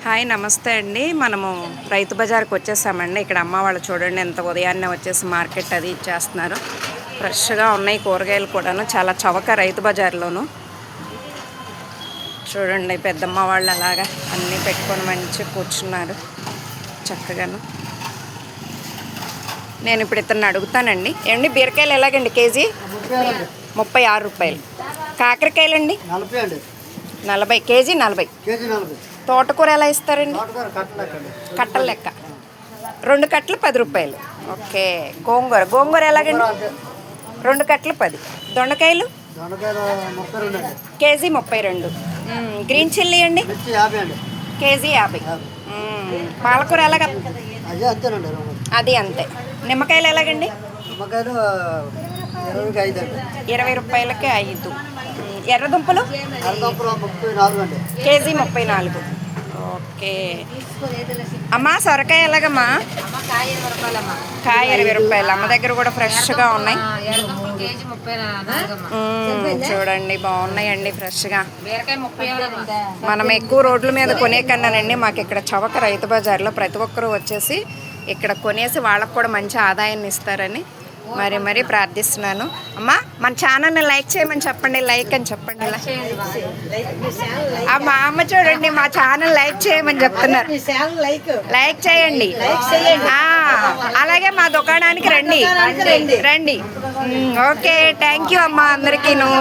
Hi నమస్తే అండి. మనము రైతు బజార్కి వచ్చేసామండి. ఇక్కడ అమ్మ వాళ్ళు చూడండి ఎంత ఉదయాన్నే వచ్చేసి మార్కెట్ అది ఇచ్చేస్తున్నారు. ఫ్రెష్గా ఉన్నాయి కూరగాయలు కూడాను, చాలా చవక రైతు బజార్లోను. చూడండి పెద్దమ్మ వాళ్ళు అలాగా అన్నీ పెట్టుకొని మంచిగా కూర్చున్నారు చక్కగాను. నేను ఇప్పుడు ఇతన్ని అడుగుతానండి. ఏమండి బీరకాయలు ఎలాగండి కేజీ? 36 రూపాయలు. కాకరకాయలండి 40 కేజీ 40. తోటకూర ఎలా ఇస్తారండి? కట్టల లెక్క 2 కట్టలు 10 రూపాయలు. ఓకే. గోంగూర ఎలాగండి? 2 కట్టలు 10. దొండకాయలు కేజీ 32. గ్రీన్ చిల్లీ అండి కేజీ 50. పాలకూర ఎలాగ? అది అంతే. నిమ్మకాయలు ఎలాగండి? 20 రూపాయలకే 5. ఎర్రదుంపలు కేజీ 34. ఓకే అమ్మా. సొరకాయ ఎలాగమ్మా? కాయ 20 రూపాయలు. అమ్మ దగ్గర కూడా ఫ్రెష్గా ఉన్నాయి చూడండి, బాగున్నాయండి ఫ్రెష్గా. మనం ఎక్కువ రోడ్ల మీద కొనే కన్నానండి మాకు ఇక్కడ చవక రైతు బజార్లో ప్రతి ఒక్కరూ వచ్చేసి ఇక్కడ కొనేసి వాళ్ళకు కూడా మంచి ఆదాయాన్ని ఇస్తారని మరీ ప్రార్థిస్తున్నాను. అమ్మా మన ఛానల్ని లైక్ చేయమని చెప్పండి. లైక్ అని చెప్పండి. మా అమ్మ చూడండి మా ఛానల్ లైక్ చేయమని చెప్తున్నారు. లైక్ చేయండి. అలాగే మా దుకాణానికి రండి. ఓకే, థ్యాంక్ యూ అమ్మా అందరికీను.